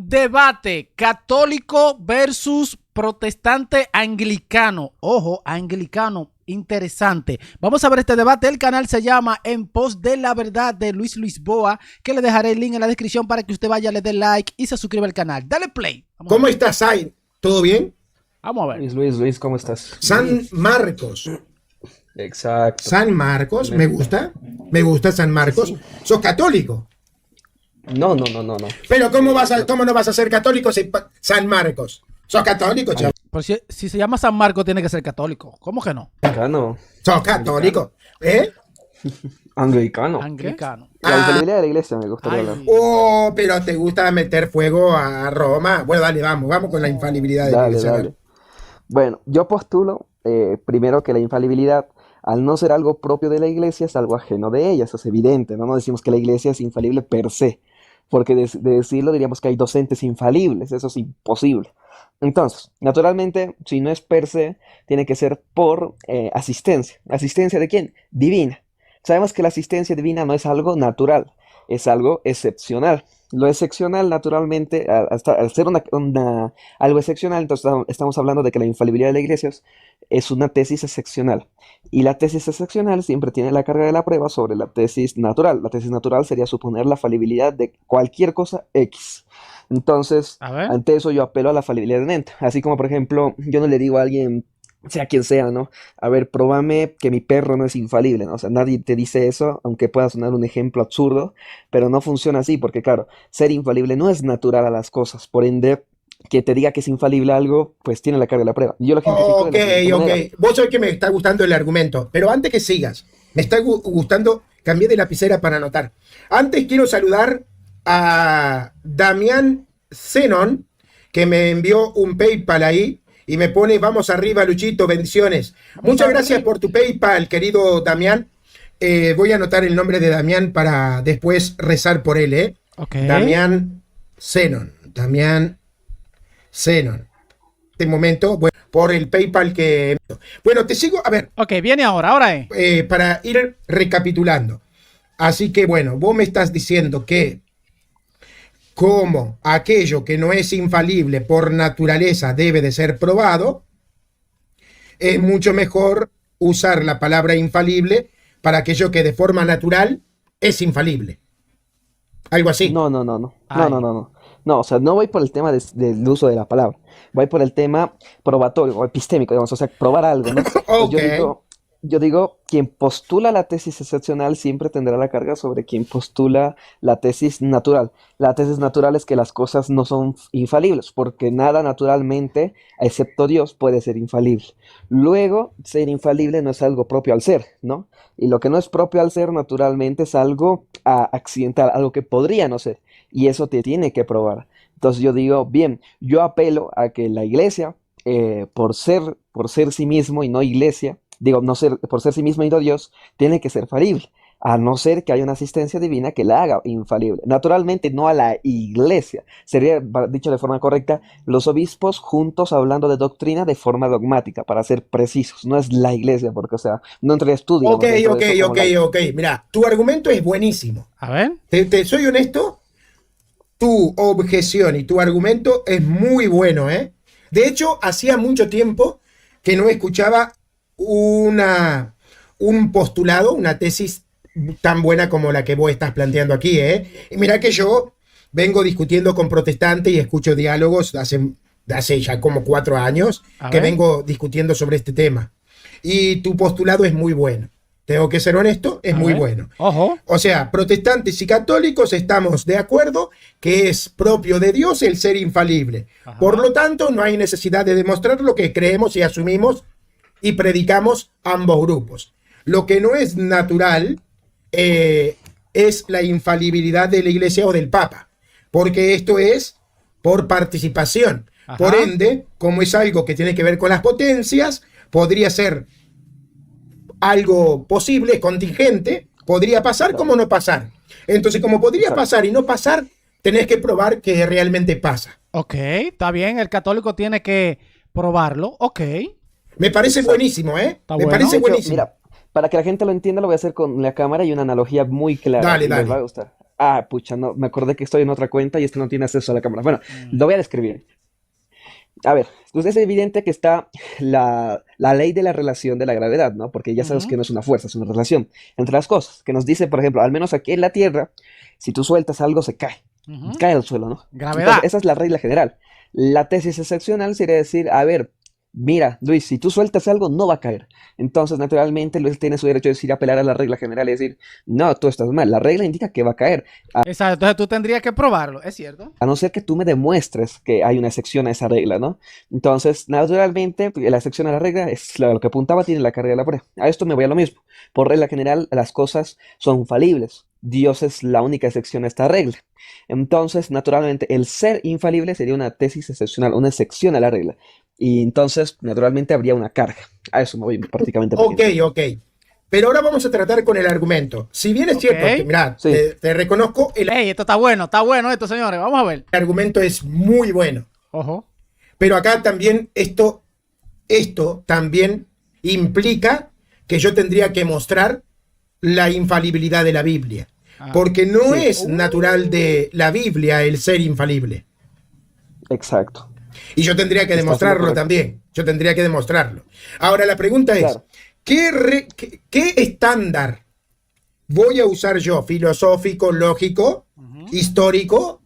Debate católico versus protestante anglicano. Ojo, anglicano, interesante. Vamos a ver este debate. El canal se llama En Pos de la Verdad de Luis Lisboa, que le dejaré el link en la descripción para que usted vaya, le dé like y se suscriba al canal. Dale play. ¿Cómo estás, Sai? ¿Todo bien? Vamos a ver. Luis, ¿cómo estás? San Marcos. Exacto. San Marcos, me gusta San Marcos. Sí. ¿Sos católico? No. Pero ¿cómo no vas a ser católico si San Marcos? ¿Sos católico, chaval? Por si se llama San Marcos, tiene que ser católico. ¿Cómo que no? Anglicano. ¿Sos católico? ¿Eh? Anglicano. Anglicano. La infalibilidad de la iglesia me gustaría hablar. Oh, pero te gusta meter fuego a Roma. Bueno, dale, vamos con la infalibilidad de la iglesia. Dale. Bueno, yo postulo primero que la infalibilidad, al no ser algo propio de la iglesia, es algo ajeno de ella. Eso es evidente, ¿no? No decimos que la iglesia es infalible per se, porque de decirlo diríamos que hay docentes infalibles. Eso es imposible. Entonces, naturalmente, si no es per se, tiene que ser por asistencia. ¿Asistencia de quién? Divina. Sabemos que la asistencia divina no es algo natural, es algo excepcional. Lo excepcional, naturalmente, al ser algo excepcional, entonces estamos hablando de que la infalibilidad de la iglesia es una tesis excepcional. Y la tesis excepcional siempre tiene la carga de la prueba sobre la tesis natural. La tesis natural sería suponer la falibilidad de cualquier cosa X. Entonces, ante eso yo apelo a la falibilidad de un ente. Así como, por ejemplo, yo no le digo a alguien, sea quien sea, ¿no? A ver, probame que mi perro no es infalible, ¿no? O sea, nadie te dice eso, aunque pueda sonar un ejemplo absurdo, pero no funciona así, porque claro, ser infalible no es natural a las cosas, por ende, que te diga que es infalible algo, pues tiene la carga de la prueba. Yo lo ejemplifico de la siguiente manera. Vos sabés que me está gustando el argumento, pero antes que sigas, me está gustando, cambié de lapicera para anotar. Antes quiero saludar a Damián Zenon, que me envió un PayPal ahí, y me pone, vamos arriba, Luchito, bendiciones. Muchas gracias por tu PayPal, querido Damián. Voy a anotar el nombre de Damián para después rezar por él, ¿eh? Okay. Damián Zenon. Este momento, bueno, por el PayPal que... Bueno, te sigo, a ver. Ok, viene ahora para ir recapitulando. Así que, bueno, vos me estás diciendo que como aquello que no es infalible por naturaleza debe de ser probado, es mucho mejor usar la palabra infalible para aquello que de forma natural es infalible. Algo así. No. No, o sea, no voy por el tema del uso de la palabra. Voy por el tema probatorio o epistémico, digamos, o sea, probar algo, ¿no? Okay. Yo digo, quien postula la tesis excepcional siempre tendrá la carga sobre quien postula la tesis natural. La tesis natural es que las cosas no son infalibles, porque nada naturalmente, excepto Dios, puede ser infalible. Luego, ser infalible no es algo propio al ser, ¿no? Y lo que no es propio al ser, naturalmente, es algo accidental, algo que podría no ser. Y eso te tiene que probar. Entonces yo digo, bien, yo apelo a que la iglesia, por ser sí mismo y no iglesia, por ser sí mismo y no Dios, tiene que ser falible, a no ser que haya una asistencia divina que la haga infalible. Naturalmente no a la iglesia, sería, dicho de forma correcta, los obispos juntos hablando de doctrina de forma dogmática, para ser precisos, no es la iglesia, porque, o sea, no entre estudios. Ok, mira, tu argumento es buenísimo. A ver. Te soy honesto, tu objeción y tu argumento es muy bueno, ¿eh? De hecho, hacía mucho tiempo que no escuchaba un postulado, una tesis tan buena como la que vos estás planteando aquí, ¿eh? Y mira que yo vengo discutiendo con protestantes y escucho diálogos de hace ya como 4 años que vengo discutiendo sobre este tema. Y tu postulado es muy bueno. Tengo que ser honesto, es muy bueno. Ojo. O sea, protestantes y católicos estamos de acuerdo que es propio de Dios el ser infalible. Ajá. Por lo tanto, no hay necesidad de demostrar lo que creemos y asumimos y predicamos ambos grupos. Lo que no es natural es la infalibilidad de la iglesia o del papa, porque esto es por participación. Ajá. Por ende, como es algo que tiene que ver con las potencias, podría ser algo posible, contingente, podría pasar como no pasar. Entonces, como podría pasar y no pasar, tenés que probar que realmente pasa. Ok, está bien, el católico tiene que probarlo, ok. Me parece buenísimo, ¿eh? Me parece buenísimo. Mira, para que la gente lo entienda, lo voy a hacer con la cámara y una analogía muy clara. Dale. Les va a gustar. Ah, pucha, no, me acordé que estoy en otra cuenta y este no tiene acceso a la cámara. Bueno, Mm. lo voy a describir. A ver, entonces es evidente que está la ley de la relación de la gravedad, ¿no? Porque ya sabes que Ujú, no es una fuerza, es una relación entre las cosas, que nos dice, por ejemplo, al menos aquí en la Tierra, si tú sueltas algo, se cae, ujú. cae al suelo, ¿no? Entonces, Gravedad. esa es la regla general. La tesis excepcional sería decir, a ver, mira, Luis, si tú sueltas algo, no va a caer. Entonces, naturalmente, Luis tiene su derecho de decir, apelar a la regla general y decir, no, tú estás mal, la regla indica que va a caer. Exacto. Entonces tú tendrías que probarlo, ¿es cierto? A no ser que tú me demuestres que hay una excepción a esa regla, ¿no? Entonces, naturalmente, la excepción a la regla es lo que apuntaba, tiene la carga de la prueba. A esto me voy a lo mismo. Por regla general, las cosas son falibles. Dios es la única excepción a esta regla. Entonces, naturalmente, el ser infalible sería una tesis excepcional, una excepción a la regla. Y entonces, naturalmente, habría una carga. A eso me voy prácticamente Ok, refiriendo. ok. Pero ahora vamos a tratar con el argumento. Si bien es Ok. cierto, mirá, Sí, te reconozco, el Ey, esto está bueno esto, señores. Vamos a ver. argumento es muy bueno. Ojo. Pero acá también esto también implica que yo tendría que mostrar la infalibilidad de la Biblia. Ah, Porque no sí, es natural de la Biblia el ser infalible. exacto. Y yo tendría que Estás en lo demostrarlo correcto. también. Yo tendría que demostrarlo. Ahora la pregunta es, Claro, ¿qué estándar voy a usar yo, filosófico, lógico, ujú. histórico,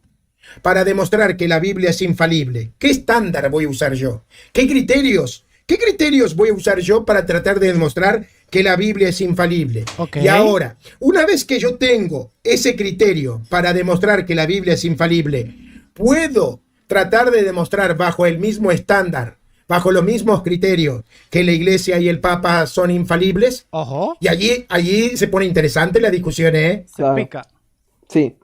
para demostrar que la Biblia es infalible? ¿Qué estándar voy a usar yo? ¿Qué criterios? ¿Qué criterios voy a usar yo para tratar de demostrar que la Biblia es infalible? Ok. Y ahora, una vez que yo tengo ese criterio para demostrar que la Biblia es infalible, ¿puedo tratar de demostrar bajo el mismo estándar, bajo los mismos criterios, que la Iglesia y el Papa son infalibles? Ojo. Y allí se pone interesante la discusión, ¿eh? Se claro. pica. Sí.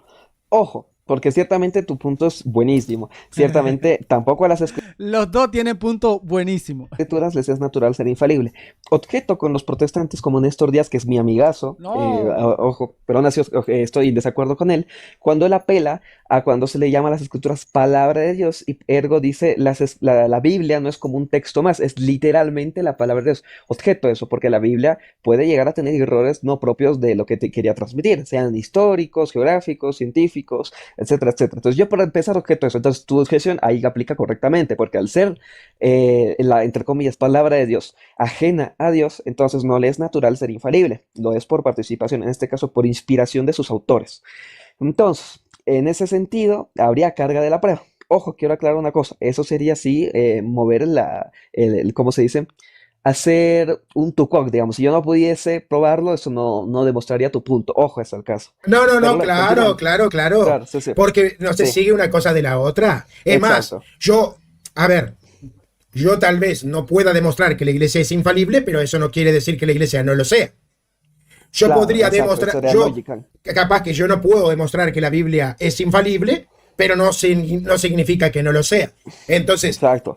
Ojo, porque ciertamente tu punto es buenísimo. Ciertamente tampoco a las Los dos tienen punto buenísimo. escrituras les es natural ser infalible. Objeto con los protestantes como Néstor Díaz, que es mi amigazo, No. ojo, pero aún así estoy en desacuerdo con él, cuando él apela a cuando se le llama a las escrituras palabra de Dios, y ergo dice, la Biblia no es como un texto más, es literalmente la palabra de Dios. Objeto eso, porque la Biblia puede llegar a tener errores no propios de lo que te quería transmitir, sean históricos, geográficos, científicos, etcétera, etcétera. Entonces yo para empezar objeto eso, entonces tu objeción ahí aplica correctamente, porque al ser entre comillas, palabra de Dios ajena a Dios, entonces no le es natural ser infalible, lo es por participación, en este caso por inspiración de sus autores. Entonces, en ese sentido, habría carga de la prueba. Ojo, quiero aclarar una cosa, eso sería así, mover ¿cómo se dice? Hacer un tucoc, digamos, si yo no pudiese probarlo, eso no demostraría tu punto. Ojo, es el caso. No, no, no, Pero claro, continuando. claro, claro. Claro, sí, sí, Porque no se sí, sigue una cosa de la otra. Es más, exacto. a ver, yo tal vez no pueda demostrar que la iglesia es infalible, pero eso no quiere decir que la iglesia no lo sea. Yo Claro, podría exacto, demostrar, eso sería lógica. capaz que yo no puedo demostrar que la Biblia es infalible, pero no significa que no lo sea. Entonces, Exacto,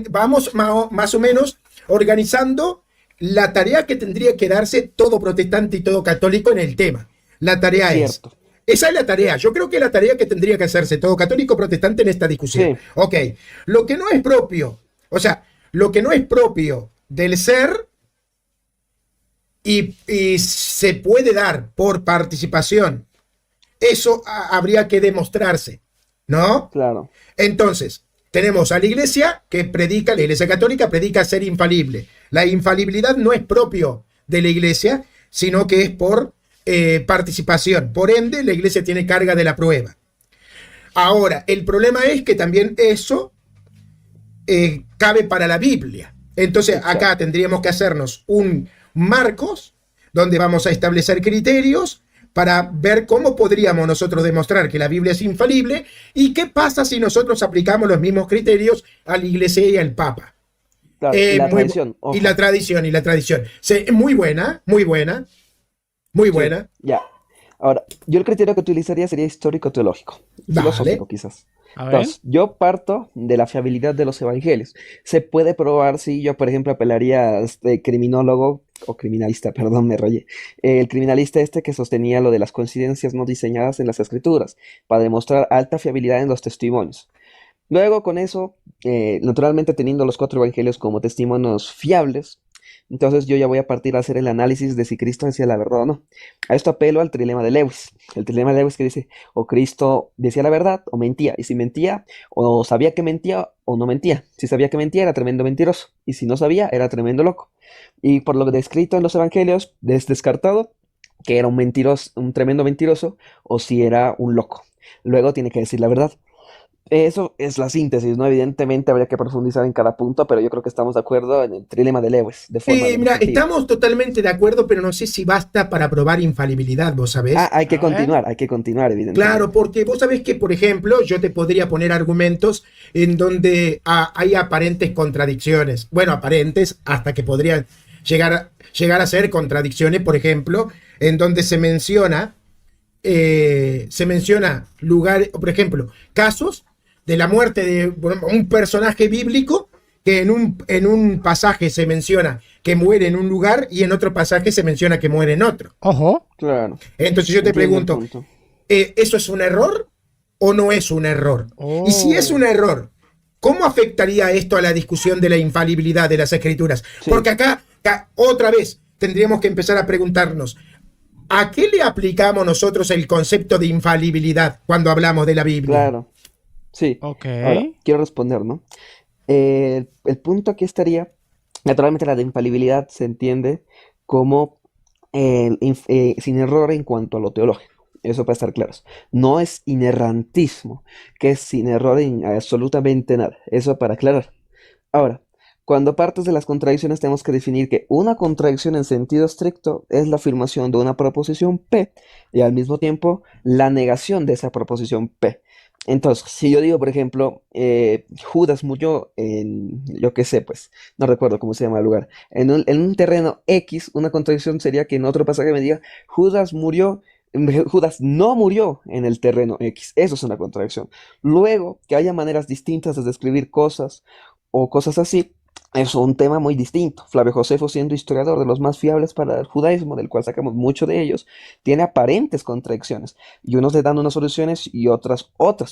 vamos más o menos organizando la tarea que tendría que darse todo protestante y todo católico en el tema. La tarea es, cierto. esa es la tarea. Yo creo que la tarea que tendría que hacerse todo católico protestante en esta discusión. Sí, Ok, lo que no es propio, o sea, lo que no es propio del ser y se puede dar por participación, eso habría que demostrarse, ¿no? claro, Entonces, tenemos a la iglesia la iglesia católica predica ser infalible. La infalibilidad no es propio de la iglesia, sino que es por participación. Por ende, la iglesia tiene carga de la prueba. Ahora, el problema es que también eso cabe para la Biblia. Entonces, acá exacto. tendríamos que hacernos un marcos donde vamos a establecer criterios para ver cómo podríamos nosotros demostrar que la Biblia es infalible y qué pasa si nosotros aplicamos los mismos criterios a la iglesia y al Papa. Claro, y la Muy, tradición, y la ojo. tradición, y la tradición. Sí, muy buena, muy buena, muy Sí, buena. ya. Ahora, yo el criterio que utilizaría sería histórico-teológico, Vale. filosófico quizás. A ver. Entonces, yo parto de la fiabilidad de los evangelios. Se puede probar si yo, por ejemplo, apelaría a este criminólogo o criminalista, perdón, me rayé. El criminalista este que sostenía lo de las coincidencias no diseñadas en las escrituras, para demostrar alta fiabilidad en los testimonios. Luego, con eso, naturalmente teniendo los cuatro evangelios como testimonios fiables, Entonces yo ya voy a partir a hacer el análisis de si Cristo decía la verdad o no. A esto apelo al trilema de Lewis. El trilema de Lewis que dice, o Cristo decía la verdad o mentía. Y si mentía, o sabía que mentía o no mentía. Si sabía que mentía, era tremendo mentiroso. Y si no sabía, era tremendo loco. Y por lo descrito en los evangelios, es descartado que era un mentiroso, un tremendo mentiroso, o si era un loco. Luego tiene que decir la verdad. Eso es la síntesis, ¿no? Evidentemente habría que profundizar en cada punto, pero yo creo que estamos de acuerdo en el trilema de Lewis, de forma Mira, demostrativa. estamos totalmente de acuerdo, pero no sé si basta para probar infalibilidad, vos sabés. Hay que continuar, evidentemente. Claro, porque vos sabés que, por ejemplo, yo te podría poner argumentos en donde hay aparentes contradicciones. Bueno, aparentes hasta que podrían llegar a ser contradicciones, por ejemplo, en donde se menciona lugares, por ejemplo, casos de la muerte de un personaje bíblico que en un pasaje se menciona que muere en un lugar y en otro pasaje se menciona que muere en otro. Ojo. Claro. Entonces yo te Entiendo el pregunto, punto. ¿eso es un error o no es un error? Oh. Y si es un error, ¿cómo afectaría esto a la discusión de la infalibilidad de las escrituras? Sí. Porque acá, otra vez, tendríamos que empezar a preguntarnos, ¿a qué le aplicamos nosotros el concepto de infalibilidad cuando hablamos de la Biblia? Claro. Sí. Ok. Ahora, quiero responder, ¿no? El punto aquí estaría, naturalmente la de infalibilidad se entiende como sin error en cuanto a lo teológico. Eso para estar claros. No es inerrantismo, que es sin error en absolutamente nada. Eso para aclarar. Ahora, cuando partes de las contradicciones tenemos que definir que una contradicción en sentido estricto es la afirmación de una proposición P y al mismo tiempo la negación de esa proposición P. Entonces, si yo digo, por ejemplo, Judas murió yo qué sé, pues, no recuerdo cómo se llama el lugar, en un terreno X, una contradicción sería que en otro pasaje me diga, Judas no murió en el terreno X. Eso es una contradicción. Luego, que haya maneras distintas de describir cosas o cosas así, es un tema muy distinto. Flavio Josefo, siendo historiador de los más fiables para el judaísmo, del cual sacamos mucho de ellos, tiene aparentes contradicciones. Y unos le dan unas soluciones y otras,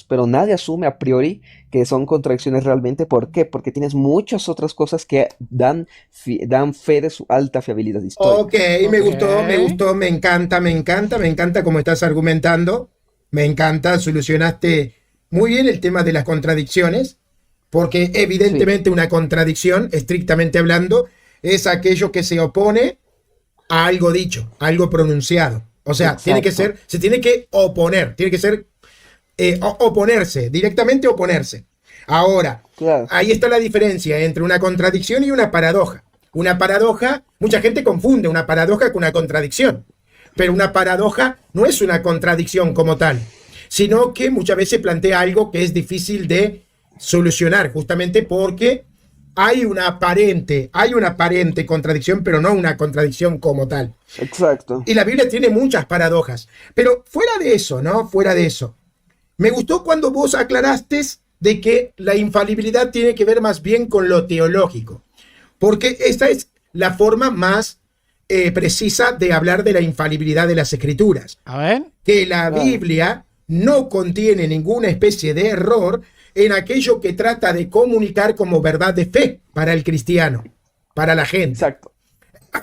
pero nadie asume a priori que son contradicciones realmente. ¿Por qué? Porque tienes muchas otras cosas que dan fe de su alta fiabilidad histórica. Ok, me gustó, me encanta cómo estás argumentando, me encanta, solucionaste muy bien el tema de las contradicciones. Porque evidentemente una contradicción, estrictamente hablando, es aquello que se opone a algo dicho, a algo pronunciado. O sea, se tiene que oponer, tiene que ser oponerse, directamente oponerse. Ahora, Claro. ahí está la diferencia entre una contradicción y una paradoja. Una paradoja, mucha gente confunde una paradoja con una contradicción, pero una paradoja no es una contradicción como tal, sino que muchas veces plantea algo que es difícil de solucionar, justamente porque hay una aparente contradicción, pero no una contradicción como tal. Exacto. Y la Biblia tiene muchas paradojas. Pero fuera de eso, ¿no? Fuera de eso. Me gustó cuando vos aclaraste de que la infalibilidad tiene que ver más bien con lo teológico. Porque esta es la forma más precisa de hablar de la infalibilidad de las escrituras. A ver. Que la Biblia no contiene ninguna especie de error en aquello que trata de comunicar como verdad de fe para el cristiano, para la gente.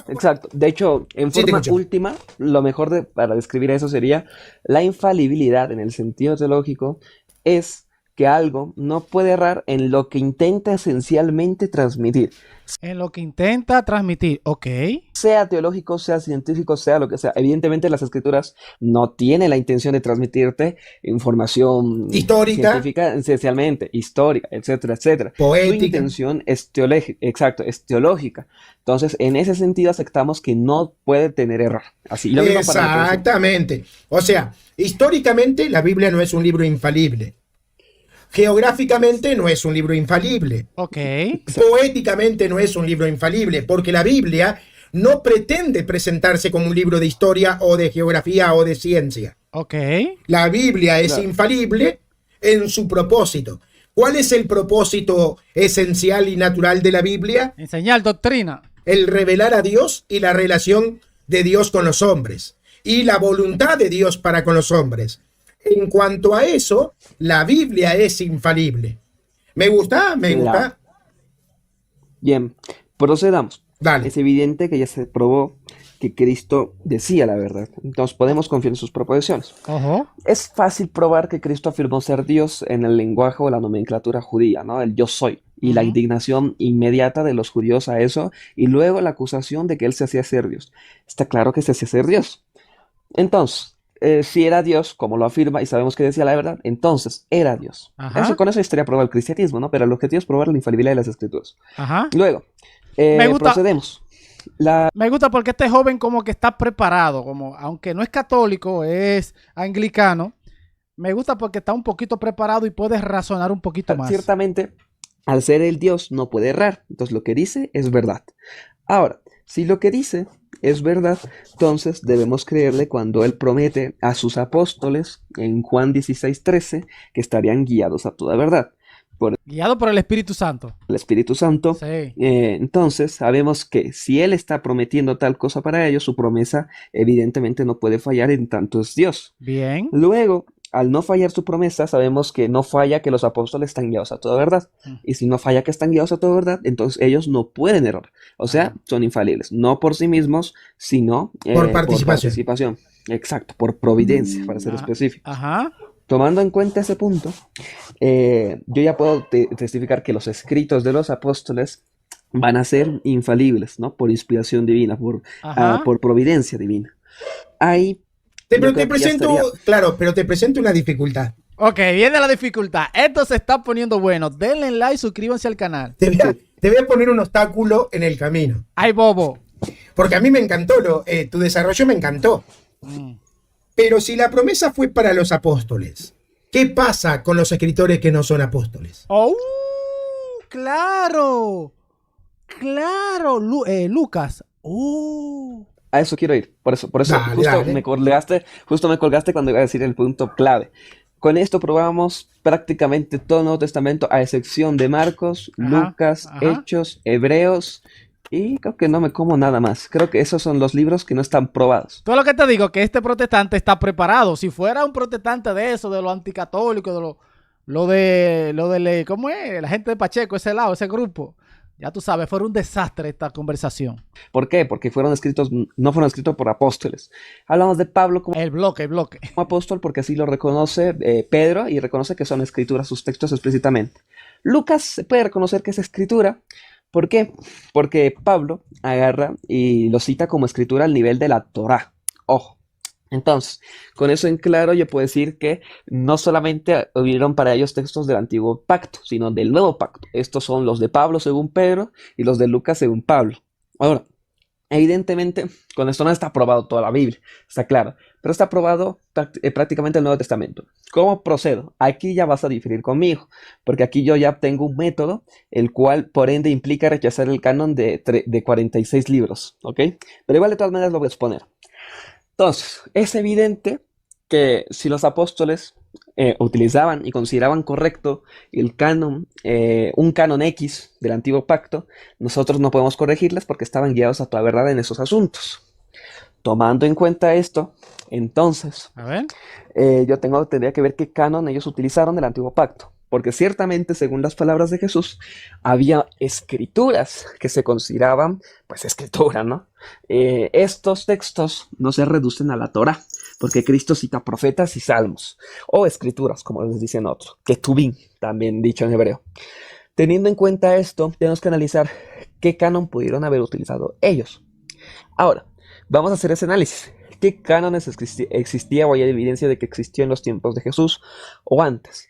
Exacto. De hecho, en forma última, lo mejor para describir eso sería la infalibilidad en el sentido teológico es que algo no puede errar en lo que intenta esencialmente transmitir. En lo que intenta transmitir, ok. Sea teológico, sea científico, sea lo que sea. Evidentemente las escrituras no tienen la intención de transmitirte información histórica, científica, esencialmente, histórica, etcétera, etcétera. Poética. Su intención es teológica, exacto, es teológica. Entonces, en ese sentido aceptamos que no puede tener error. Así. Lo mismo para exactamente. O sea, históricamente la Biblia no es un libro infalible. Geográficamente no es un libro infalible. Ok. Poéticamente no es un libro infalible, porque la Biblia no pretende presentarse como un libro de historia o de geografía o de ciencia. Ok. La Biblia es infalible en su propósito. ¿Cuál es el propósito esencial y natural de la Biblia? Enseñar doctrina. El revelar a Dios y la relación de Dios con los hombres y la voluntad de Dios para con los hombres. En cuanto a eso, la Biblia es infalible. ¿Me gusta? Bien, procedamos. Dale. Es evidente que ya se probó que Cristo decía la verdad. Entonces podemos confiar en sus proposiciones. Ojo. Es fácil probar que Cristo afirmó ser Dios en el lenguaje o la nomenclatura judía, ¿no? El yo soy. Y la Ujú. indignación inmediata de los judíos a eso, y luego la acusación de que él se hacía ser Dios. Está claro que se hacía ser Dios. Entonces, si era Dios, como lo afirma, y sabemos que decía la verdad, entonces era Dios. Ajá. Con eso estaría probado el cristianismo, ¿no? Pero el objetivo es probar la infalibilidad de las escrituras. Ajá. Luego, Me gusta, procedemos. me gusta porque este joven como que está preparado, como aunque no es católico, es anglicano. Me gusta porque está un poquito preparado y puede razonar un poquito más. Ciertamente, al ser el Dios no puede errar. Entonces lo que dice es verdad. Ahora, si lo que dice es verdad, entonces debemos creerle cuando él promete a sus apóstoles en Juan 16:13 que estarían guiados a toda verdad por Guiado por el Espíritu Santo. el Espíritu Santo. Sí. Entonces sabemos que si él está prometiendo tal cosa para ellos, su promesa evidentemente no puede fallar en tanto es Dios. Bien. Luego, al no fallar su promesa, sabemos que no falla que los apóstoles están guiados a toda verdad. Y si no falla que están guiados a toda verdad, entonces ellos no pueden errar. O sea, son infalibles. No por sí mismos, sino Por por participación. participación. Exacto, por providencia, para ser Ah, específico. Ajá. Tomando en cuenta ese punto, yo ya puedo testificar que los escritos de los apóstoles van a ser infalibles, ¿no? Por inspiración divina, Ajá. por providencia divina. Ahí Pero yo te creo que ya presento, estaría. claro, pero te presento una dificultad. Ok, viene la dificultad. Esto se está poniendo bueno. Denle like, suscríbanse al canal. Te voy a poner un obstáculo en el camino. Ay, bobo. Porque a mí me encantó, tu desarrollo me encantó. Mm. Pero si la promesa fue para los apóstoles, ¿qué pasa con los escritores que no son apóstoles? Oh, claro. Claro. Lucas. Oh. A eso quiero ir. Por eso Dale, justo dale. justo me colgaste cuando iba a decir el punto clave. Con esto probamos prácticamente todo el Nuevo Testamento, a excepción de Marcos, Ajá, Lucas, ajá. Hechos, Hebreos, y creo que no me como nada más. Creo que esos son los libros que no están probados. Todo lo que te digo, que este protestante está preparado. Si fuera un protestante de eso, de lo anticatólico, de ¿cómo es? La gente de Pacheco, ese lado, ese grupo. Ya tú sabes, fuera un desastre esta conversación. ¿Por qué? Porque no fueron escritos por apóstoles. Hablamos de Pablo como El bloque. apóstol porque así lo reconoce Pedro, y reconoce que son escrituras sus textos explícitamente. Lucas se puede reconocer que es escritura. ¿Por qué? Porque Pablo agarra y lo cita como escritura al nivel de la Torá. Ojo. Entonces, con eso en claro, yo puedo decir que no solamente hubieron para ellos textos del antiguo pacto, sino del nuevo pacto. Estos son los de Pablo según Pedro y los de Lucas según Pablo. Ahora, evidentemente, con esto no está aprobado toda la Biblia, está claro, pero está aprobado prácticamente el Nuevo Testamento. ¿Cómo procedo? Aquí ya vas a diferir conmigo, porque aquí yo ya tengo un método, el cual por ende implica rechazar el canon de 46 libros, ¿ok? Pero igual de todas maneras lo voy a exponer. Entonces, es evidente que si los apóstoles utilizaban y consideraban correcto el canon, un canon X del antiguo pacto, nosotros no podemos corregirles porque estaban guiados a toda verdad en esos asuntos. Tomando en cuenta esto, entonces, A ver. yo tendría que ver qué canon ellos utilizaron del antiguo pacto. Porque ciertamente, según las palabras de Jesús, había escrituras que se consideraban, pues, escritura, ¿no? Estos textos no se reducen a la Torá, porque Cristo cita profetas y salmos, o escrituras, como les dicen otros, ketubim, también dicho en hebreo. Teniendo en cuenta esto, tenemos que analizar qué canon pudieron haber utilizado ellos. Ahora, vamos a hacer ese análisis. ¿Qué cánones existía o hay evidencia de que existió en los tiempos de Jesús o antes?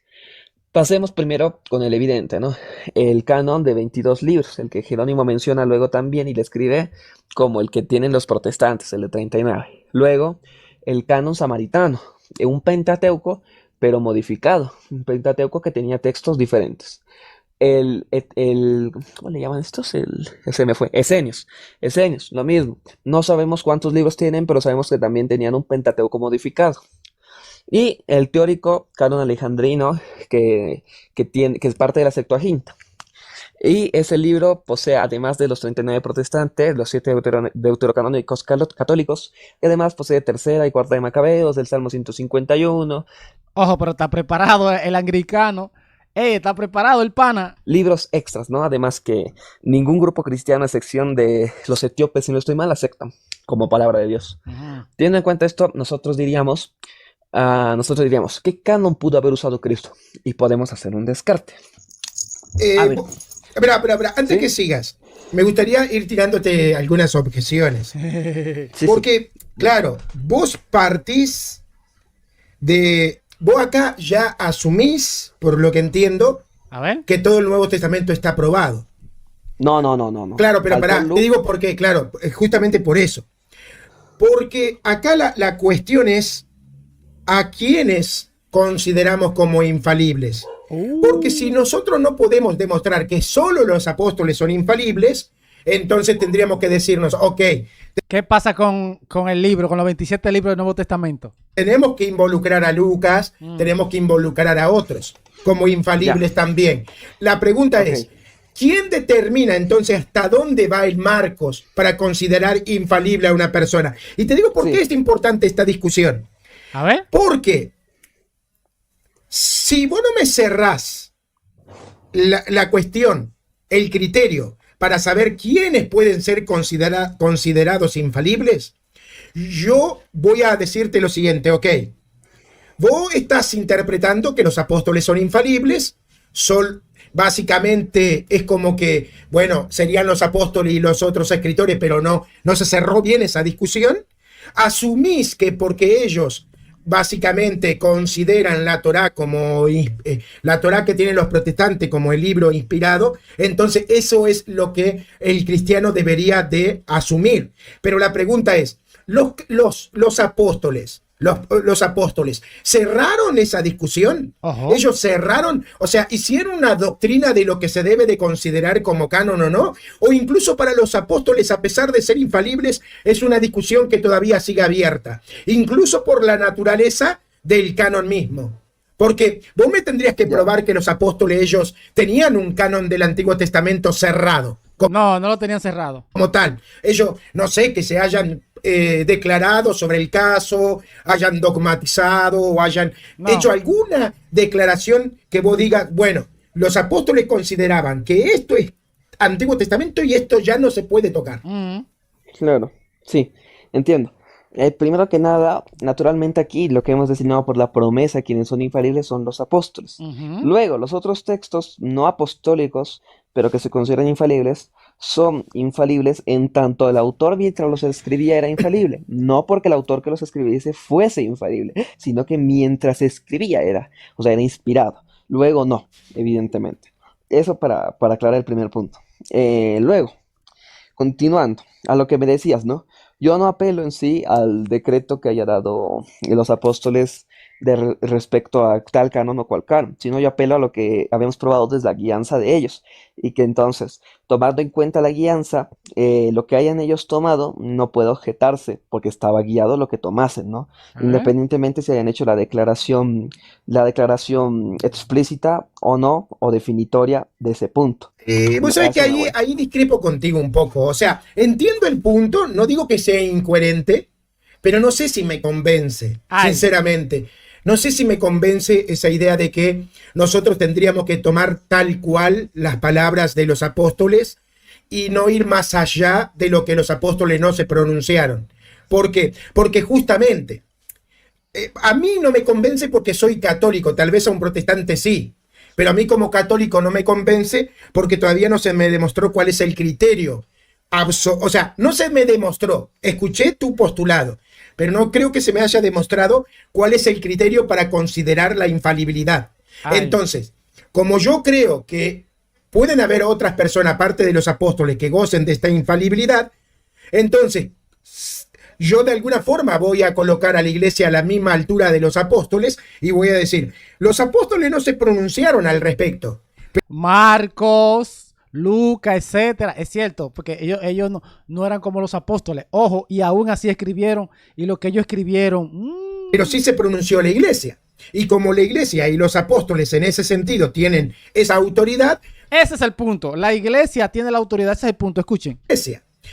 Pasemos primero con el evidente, ¿no? El canon de 22 libros, el que Jerónimo menciona luego también y le escribe como el que tienen los protestantes, el de 39. Luego, el canon samaritano, un Pentateuco, pero modificado, un Pentateuco que tenía textos diferentes. ¿Cómo le llaman estos? Se me fue. Esenios, lo mismo. No sabemos cuántos libros tienen, pero sabemos que también tenían un Pentateuco modificado. Y el teórico canon alejandrino, que es parte de la Septuaginta. Y ese libro posee, además de los 39 protestantes, los 7 deuterocanónicos católicos, y además posee tercera y cuarta de Macabeos, el Salmo 151. Ojo, pero está preparado el anglicano. Está preparado el pana. libros extras, ¿no? Además que ningún grupo cristiano, a excepción de los etíopes, si no estoy mal, aceptan como palabra de Dios. Ujú. Teniendo en cuenta esto, nosotros diríamos, ¿qué canon pudo haber usado Cristo? Y podemos hacer un descarte. A ver, Espera, antes ¿sí? que sigas, me gustaría ir tirándote algunas objeciones. Sí, sí. Porque, claro, vos partís de... Vos acá ya asumís, por lo que entiendo, A ver. que todo el Nuevo Testamento está aprobado. No, no, no, no, no. Claro, pero Faltó pará, te Luke. digo por qué, claro, justamente por eso. Porque acá la cuestión es a quiénes consideramos como infalibles. Porque si nosotros no podemos demostrar que solo los apóstoles son infalibles, entonces tendríamos que decirnos, ok, ¿Qué pasa con el libro, con los 27 libros del Nuevo Testamento? tenemos que involucrar a Lucas, tenemos que involucrar a otros como infalibles Ya. también. La pregunta Ok. es, ¿quién determina entonces hasta dónde va el Marcos para considerar infalible a una persona? Y te digo por Sí. qué es importante esta discusión. A ver. Porque si vos no me cerrás la cuestión, el criterio, para saber quiénes pueden ser considerados infalibles, yo voy a decirte lo siguiente, ok. Vos estás interpretando que los apóstoles son infalibles, son básicamente es como que, bueno, serían los apóstoles y los otros escritores, pero no se cerró bien esa discusión. Asumís que porque ellos básicamente consideran la Torá como la Torá que tienen los protestantes como el libro inspirado, entonces eso es lo que el cristiano debería de asumir. Pero la pregunta es, los apóstoles, los apóstoles, ¿cerraron esa discusión? Ojo. Ellos cerraron, o sea, hicieron una doctrina de lo que se debe de considerar como canon o no, o incluso para los apóstoles, a pesar de ser infalibles, es una discusión que todavía sigue abierta, incluso por la naturaleza del canon mismo. Porque vos me tendrías que probar que los apóstoles, ellos tenían un canon del Antiguo Testamento cerrado, No lo tenían cerrado. como tal. Ellos, no sé, que se hayan declarado sobre el caso, hayan dogmatizado o hayan hecho alguna declaración que vos digas, bueno, los apóstoles consideraban que esto es Antiguo Testamento y esto ya no se puede tocar. Claro, sí, entiendo. Primero que nada, naturalmente aquí lo que hemos designado por la promesa, quienes son infalibles son los apóstoles. Luego, los otros textos no apostólicos, pero que se consideran infalibles, son infalibles en tanto el autor mientras los escribía era infalible. No porque el autor que los escribiese fuese infalible, sino que mientras escribía era, o sea, era inspirado. Luego no, evidentemente. Eso para aclarar el primer punto. Luego, continuando a lo que me decías, ¿no? Yo no apelo en sí al decreto que haya dado los apóstoles respecto a tal canon o cual canon, sino yo apelo a lo que habíamos probado desde la guianza de ellos, y que entonces, tomando en cuenta la guianza, lo que hayan ellos tomado no puede objetarse, porque estaba guiado lo que tomasen, ¿no? Independientemente si hayan hecho la declaración explícita o no, o definitoria de ese punto. Vos sabés que ahí discrepo contigo un poco. O sea, entiendo el punto, no digo que sea incoherente, pero no sé si me convence, sinceramente. No sé si me convence esa idea de que nosotros tendríamos que tomar tal cual las palabras de los apóstoles y no ir más allá de lo que los apóstoles no se pronunciaron. ¿Por qué? Porque justamente, a mí no me convence porque soy católico, tal vez a un protestante sí. Pero a mí como católico no me convence porque todavía no se me demostró cuál es el criterio. O sea, no se me demostró. Escuché tu postulado, pero no creo que se me haya demostrado cuál es el criterio para considerar la infalibilidad. Entonces, como yo creo que pueden haber otras personas, aparte de los apóstoles, que gocen de esta infalibilidad, entonces yo de alguna forma voy a colocar a la iglesia a la misma altura de los apóstoles y voy a decir, los apóstoles no se pronunciaron al respecto. Marcos, Lucas, etcétera, es cierto, porque ellos no eran como los apóstoles, ojo, y aún así escribieron, y lo que ellos escribieron... Pero sí se pronunció la iglesia, y como la iglesia y los apóstoles en ese sentido tienen esa autoridad... Ese es el punto, la iglesia tiene la autoridad, ese es el punto, escuchen.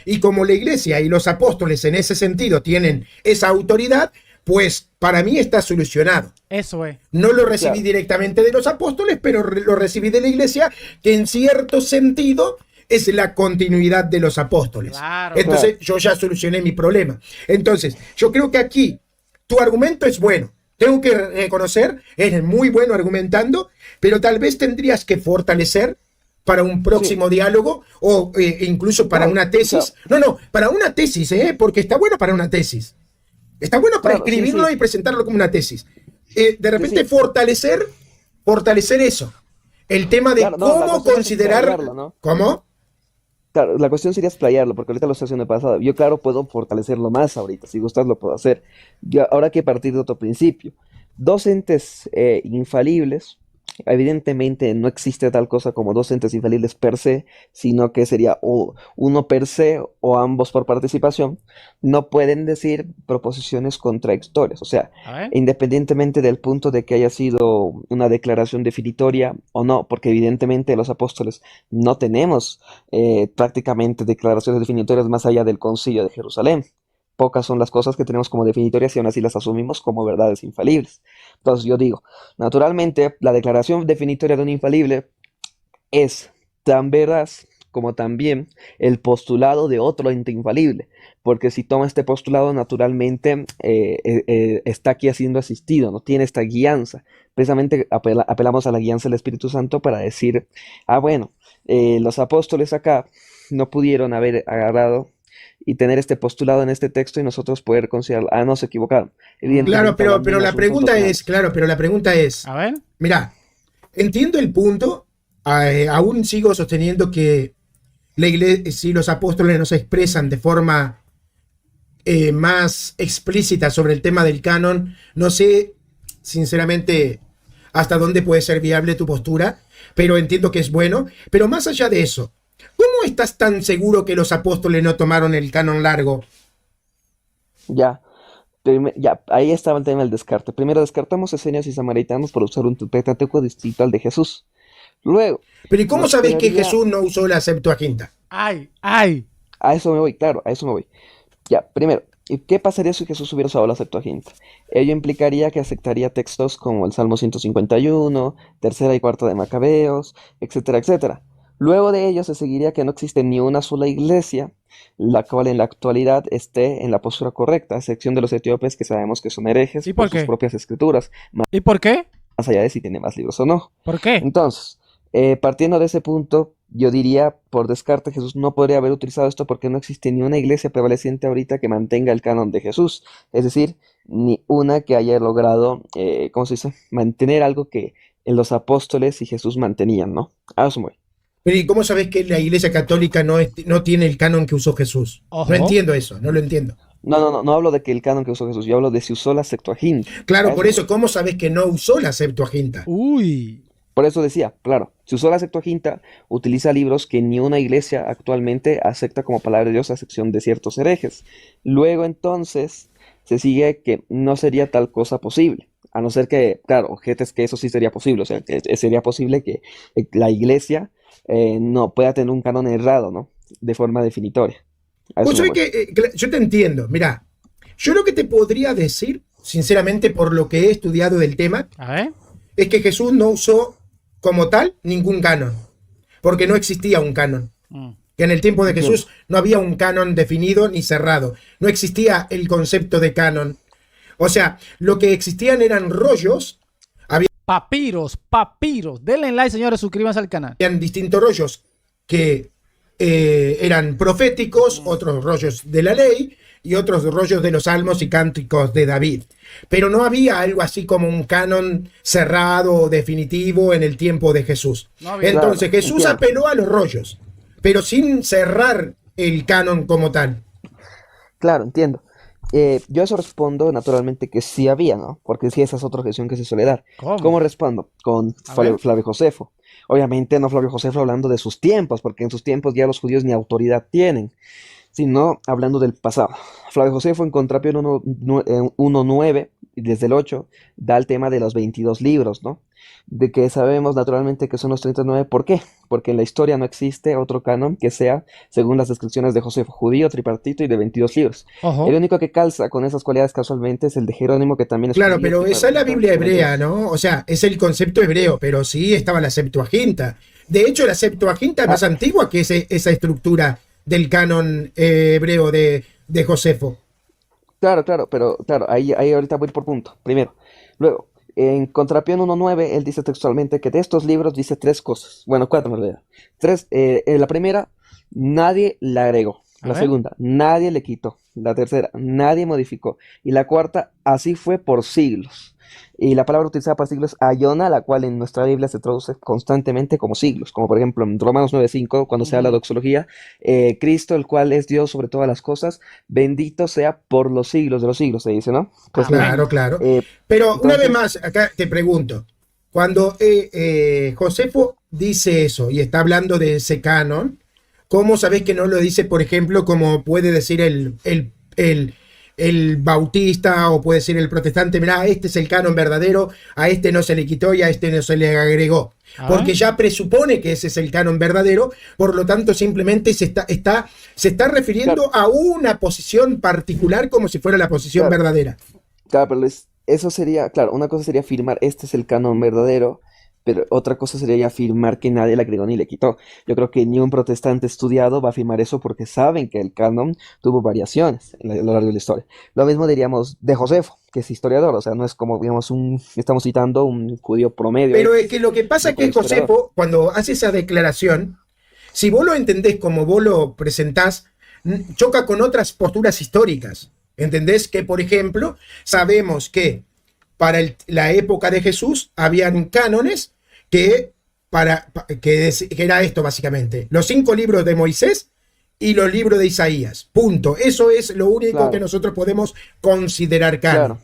Y como la iglesia y los apóstoles en ese sentido tienen esa autoridad, pues para mí está solucionado. Eso es. No lo recibí Claro. directamente de los apóstoles, pero lo recibí de la iglesia, que en cierto sentido es la continuidad de los apóstoles. Claro. Entonces yo ya solucioné mi problema. Entonces yo creo que aquí tu argumento es bueno. Tengo que reconocer, eres muy bueno argumentando, pero tal vez tendrías que fortalecer para un próximo diálogo o incluso para Claro, una tesis. No, para una tesis, porque está bueno para una tesis. Está bueno para Claro, sí, escribirlo sí. y presentarlo como una tesis. De repente sí. fortalecer eso. El tema de Claro, no, la cómo cuestión es considerar... explayarlo, ¿no? ¿Cómo? Claro, la cuestión sería explayarlo, porque ahorita lo estoy haciendo de pasada. Yo, claro, puedo fortalecerlo más ahorita. Si gustas, lo puedo hacer. Yo, ahora que partir de otro principio. Dos entes infalibles. Evidentemente no existe tal cosa como dos entes infalibles per se, sino que sería o uno per se o ambos por participación. No pueden decir proposiciones contradictorias. O sea, A ver. independientemente del punto de que haya sido una declaración definitoria o no, porque evidentemente los apóstoles no tenemos prácticamente declaraciones definitorias más allá del Concilio de Jerusalén. Pocas son las cosas que tenemos como definitorias y aún así las asumimos como verdades infalibles. Entonces yo digo, naturalmente, la declaración definitoria de un infalible es tan veraz como también el postulado de otro ente infalible, porque si toma este postulado, naturalmente está aquí siendo asistido, no tiene esta guianza. Precisamente apelamos a la guianza del Espíritu Santo para decir, bueno, los apóstoles acá no pudieron haber agarrado y tener este postulado en este texto y nosotros poder considerar, no se equivocaron. Claro, Evidentemente pero al menos la un pregunta punto es, claro, pero la pregunta es, A ver. mira, entiendo el punto, aún sigo sosteniendo que la iglesia, si los apóstoles no se expresan de forma más explícita sobre el tema del canon, no sé, sinceramente, hasta dónde puede ser viable tu postura, pero entiendo que es bueno. Pero más allá de eso, ¿cómo estás tan seguro que los apóstoles no tomaron el canon largo? Ya, ya, ahí estaba el tema del descarte. Primero descartamos esenios y samaritanos por usar un Pentateuco distinto al de Jesús. Luego, Pero ¿y cómo nos sabes que quedaría, Jesús no usó la Septuaginta? Ay, ay. a eso me voy, claro, a eso me voy. Ya, primero, ¿y qué pasaría si Jesús hubiera usado la Septuaginta? Ello implicaría que aceptaría textos como el Salmo 151, tercera y cuarta de Macabeos, etcétera, etcétera. Luego de ello se seguiría que no existe ni una sola iglesia, la cual en la actualidad esté en la postura correcta, a excepción de los etíopes que sabemos que son herejes ¿Y por por sus qué? propias escrituras, ¿Y por qué? más allá de si tiene más libros o no. ¿Por qué? Entonces, partiendo de ese punto, yo diría, por descarte, Jesús no podría haber utilizado esto porque no existe ni una iglesia prevaleciente ahorita que mantenga el canon de Jesús. Es decir, ni una que haya logrado, ¿cómo se dice? Mantener algo que los apóstoles y Jesús mantenían, ¿no? A eso me voy. Pero ¿y cómo sabes que la iglesia católica no tiene el canon que usó Jesús? Ojo. No entiendo eso, no lo entiendo. No hablo de que el canon que usó Jesús, yo hablo de si usó la Septuaginta. Claro, A por me eso, voy. ¿cómo sabes que no usó la Septuaginta? Uy. Por eso decía, claro, si usó la Septuaginta, utiliza libros que ni una iglesia actualmente acepta como palabra de Dios a excepción de ciertos herejes. Luego entonces se sigue que no sería tal cosa posible, a no ser que, claro, objetes que eso sí sería posible, o sea, que sería posible que la iglesia no pueda tener un canon errado, ¿no? De forma definitoria. A eso Pues me sabes voy. que yo te entiendo. Mira, yo lo que te podría decir, sinceramente, por lo que he estudiado del tema, A ver. es que Jesús no usó como tal ningún canon, porque no existía un canon. Mm. Que en el tiempo de Entiendo. Jesús no había un canon definido ni cerrado. No existía el concepto de canon. O sea, lo que existían eran rollos, Papiros, papiros. Denle like, señores. Suscríbanse al canal. habían distintos rollos que eran proféticos, otros rollos de la ley y otros rollos de los salmos y cánticos de David. Pero no había algo así como un canon cerrado o definitivo en el tiempo de Jesús. No había. Entonces Claro, Jesús entiendo. apeló a los rollos, pero sin cerrar el canon como tal. Claro, entiendo. Yo a eso respondo naturalmente que sí había, ¿no? Porque sí, esa es otra objeción que se suele dar. ¿Cómo? ¿Cómo respondo? Con A ver. Flavio Josefo. Obviamente no Flavio Josefo hablando de sus tiempos, porque en sus tiempos ya los judíos ni autoridad tienen, sino hablando del pasado. Flavio Josefo en Contrapión 1.9 y desde el 8 da el tema de los 22 libros, ¿no? De que sabemos naturalmente que son los 39. ¿Por qué? Porque en la historia no existe otro canon que sea, según las descripciones de Josefo, judío, tripartito y de 22 libros. El Ojo. único que calza con esas cualidades casualmente es el de Jerónimo, que también es Claro, judío, pero esa es la tripartito Biblia y hebrea, 22. ¿no? O sea, es el concepto hebreo, pero sí estaba la Septuaginta. De hecho, la Septuaginta es Ah, más antigua que esa estructura del canon hebreo de Josefo. claro, claro, pero claro, ahí ahorita voy por punto. Primero. Luego, en Contrapión 1.9, él dice textualmente que de estos libros dice tres cosas. Bueno, cuatro en realidad. Tres, la primera, nadie le agregó. A La ver. segunda, nadie le quitó. La tercera, nadie modificó. Y la cuarta, así fue por siglos. Y la palabra utilizada para siglos es ayona, la cual en nuestra Biblia se traduce constantemente como siglos, como por ejemplo en Romanos 9:5, cuando se habla de Ujú. doxología, Cristo, el cual es Dios sobre todas las cosas, bendito sea por los siglos de los siglos, se dice, ¿no? Pues bien, Claro, Amén. claro. eh, Pero una vez entonces, más, acá te pregunto, cuando Josefo dice eso y está hablando de ese canon, ¿cómo sabés que no lo dice, por ejemplo, como puede decir el bautista o puede decir el protestante? Mirá, este es el canon verdadero, a este no se le quitó y a este no se le agregó. A ver. Porque ya presupone que ese es el canon verdadero, por lo tanto simplemente se está claro, refiriendo a una posición particular como si fuera la posición claro, verdadera. claro, pero eso sería, claro, una cosa sería afirmar este es el canon verdadero, pero otra cosa sería ya afirmar que nadie le agregó ni le quitó. Yo creo que ni un protestante estudiado va a afirmar eso porque saben que el canon tuvo variaciones a lo largo de la historia. Lo mismo diríamos de Josefo, que es historiador, o sea, no es como, digamos, estamos citando un judío promedio Pero es X, que lo que pasa sino es con un que historiador. Josefo, cuando hace esa declaración, si vos lo entendés como vos lo presentás, choca con otras posturas históricas. ¿Entendés? Que, por ejemplo, sabemos que para la época de Jesús habían cánones que, que era esto básicamente, los 5 libros de Moisés y los libros de Isaías. Punto. Eso es lo único que Claro, nosotros podemos considerar canon. claro,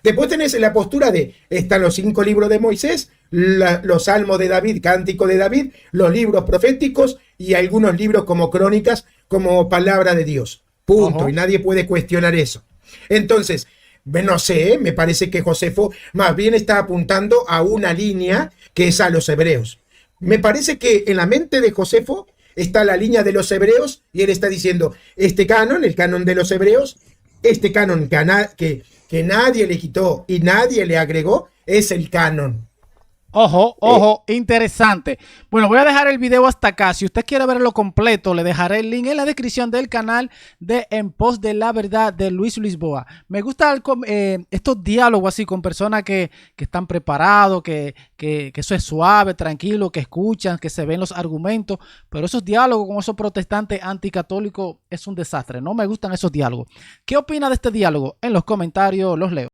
Después tenés la postura de, están los 5 libros de Moisés, los salmos de David, cántico de David, los libros proféticos y algunos libros como crónicas, como palabra de Dios. Punto. Y Ojo. nadie puede cuestionar eso. Entonces, no sé, me parece que Josefo más bien está apuntando a una línea que es a los hebreos. Me parece que en la mente de Josefo está la línea de los hebreos y él está diciendo, este canon, el canon de los hebreos, este canon que nadie le quitó y nadie le agregó, es el canon. Ojo, eh, ojo, interesante. Bueno, voy a dejar el video hasta acá. Si usted quiere verlo completo, le dejaré el link en la descripción del canal de En Pos de la Verdad de Luis Lisboa. Me gustan estos diálogos así con personas que están preparados, que eso es suave, tranquilo, que escuchan, que se ven los argumentos. Pero esos diálogos con esos protestantes anticatólicos es un desastre. No me gustan esos diálogos. ¿Qué opina de este diálogo? En los comentarios los leo.